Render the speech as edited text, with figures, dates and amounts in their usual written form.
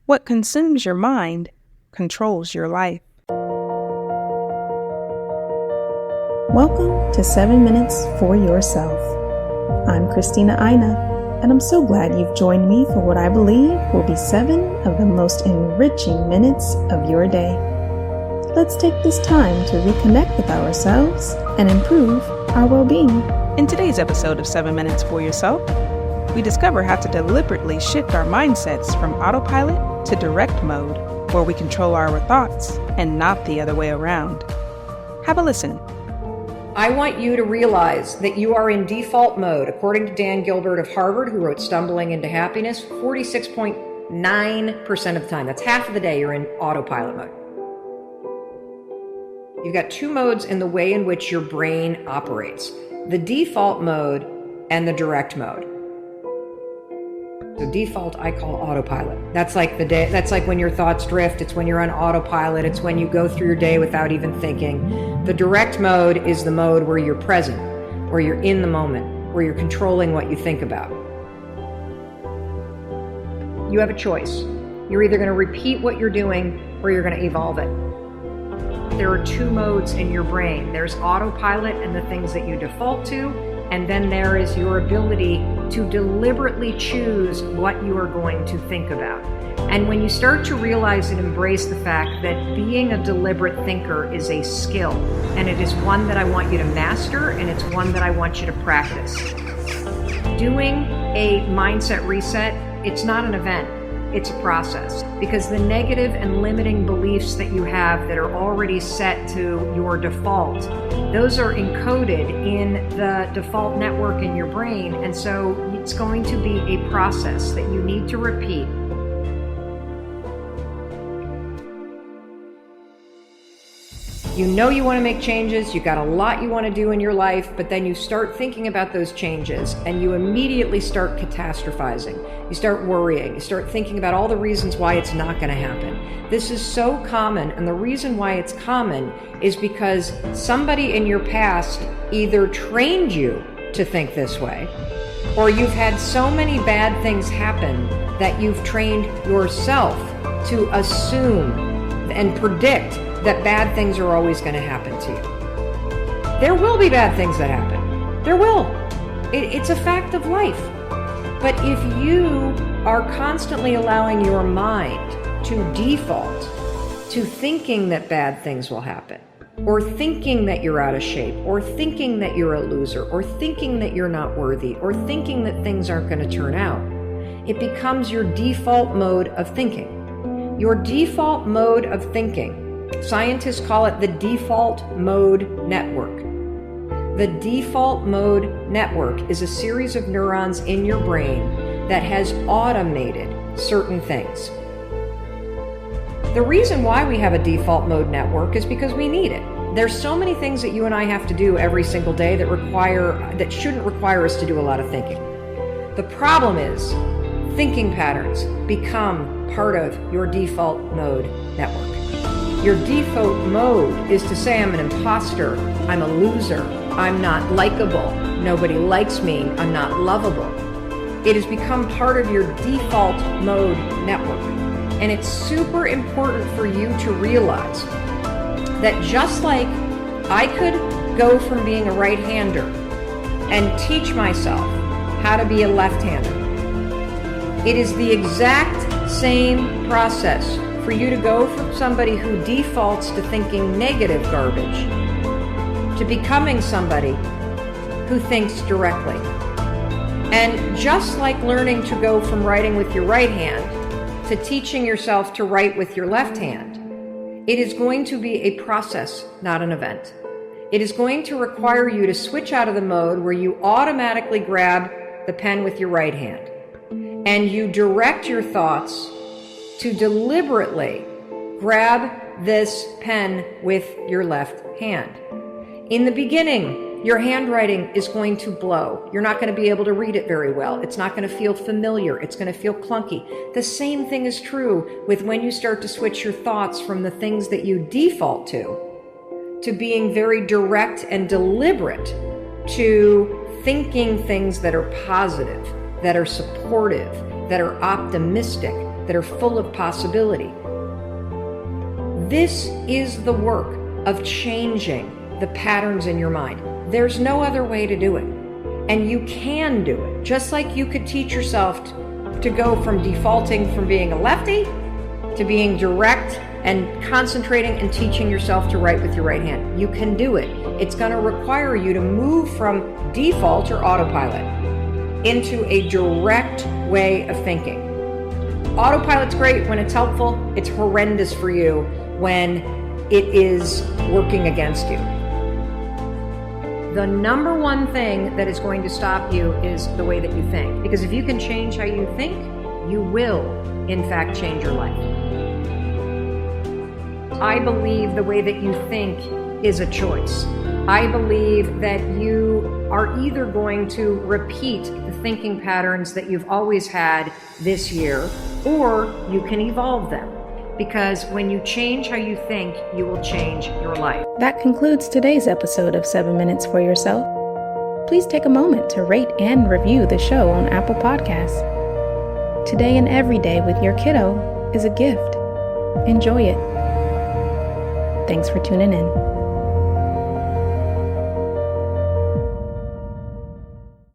What consumes your mind controls your life. Welcome to 7 Minutes for Yourself. I'm Christina Aina, and I'm so glad you've joined me for what I believe will be 7 of the most enriching minutes of your day. Let's take this time to reconnect with ourselves and improve our well-being. In today's episode of 7 Minutes for Yourself, we discover how to deliberately shift our mindsets from autopilot to direct mode, where we control our thoughts and not the other way around. Have a listen. I want you to realize that you are in default mode. According to Dan Gilbert of Harvard, who wrote Stumbling into Happiness, 46.9% of the time, that's half of the day, you're in autopilot mode. You've got two modes in the way in which your brain operates: the default mode and the direct mode. The default I call autopilot. That's like the day. That's like when your thoughts drift. It's when you're on autopilot. It's when you go through your day without even thinking. The direct mode is the mode where you're present, where you're in the moment, where you're controlling what you think about. You have a choice. You're either going to repeat what you're doing or you're going to evolve it. There are two modes in your brain. There's autopilot and the things that you default to, and then there is your ability to deliberately choose what you are going to think about. And when you start to realize and embrace the fact that being a deliberate thinker is a skill, and it is one that I want you to master, and it's one that I want you to practice. Doing a mindset reset, it's not an event. It's a process, because the negative and limiting beliefs that you have that are already set to your default, those are encoded in the default network in your brain. And so it's going to be a process that you need to repeat. You know you want to make changes, you got a lot you want to do in your life, but then you start thinking about those changes and you immediately start catastrophizing. You start worrying, you start thinking about all the reasons why it's not going to happen. This is so common, and the reason why it's common is because somebody in your past either trained you to think this way, or you've had so many bad things happen that you've trained yourself to assume and predict that bad things are always going to happen to you. There will be bad things that happen. There will. It's a fact of life. But if you are constantly allowing your mind to default to thinking that bad things will happen, or thinking that you're out of shape, or thinking that you're a loser, or thinking that you're not worthy, or thinking that things aren't going to turn out, it becomes your default mode of thinking. Your default mode of thinking, scientists call it the default mode network. The default mode network is a series of neurons in your brain that has automated certain things. The reason why we have a default mode network is because we need it. There's so many things that you and I have to do every single day that shouldn't require us to do a lot of thinking. The problem is thinking patterns become part of your default mode network. Your default mode is to say, I'm an imposter, I'm a loser, I'm not likable, nobody likes me, I'm not lovable. It has become part of your default mode network. And it's super important for you to realize that just like I could go from being a right-hander and teach myself how to be a left-hander, it is the exact same process for you to go from somebody who defaults to thinking negative garbage to becoming somebody who thinks directly. And just like learning to go from writing with your right hand to teaching yourself to write with your left hand, it is going to be a process, not an event. It is going to require you to switch out of the mode where you automatically grab the pen with your right hand and you direct your thoughts to deliberately grab this pen with your left hand. In the beginning, your handwriting is going to blow. You're not going to be able to read it very well. It's not going to feel familiar. It's going to feel clunky. The same thing is true with when you start to switch your thoughts from the things that you default to being very direct and deliberate, to thinking things that are positive, that are supportive, that are optimistic, that are full of possibility. This is the work of changing the patterns in your mind. There's no other way to do it. And you can do it. Just like you could teach yourself to go from defaulting from being a lefty to being direct and concentrating and teaching yourself to write with your right hand. You can do it. It's going to require you to move from default or autopilot into a direct way of thinking. Autopilot's great when it's helpful. It's horrendous for you when it is working against you. The number one thing that is going to stop you is the way that you think. Because if you can change how you think, you will, in fact, change your life. I believe the way that you think is a choice. I believe that you are either going to repeat the thinking patterns that you've always had this year, or you can evolve them. Because when you change how you think, you will change your life. That concludes today's episode of 7 Minutes for Yourself. Please take a moment to rate and review the show on Apple Podcasts. Today and every day with your kiddo is a gift. Enjoy it. Thanks for tuning in.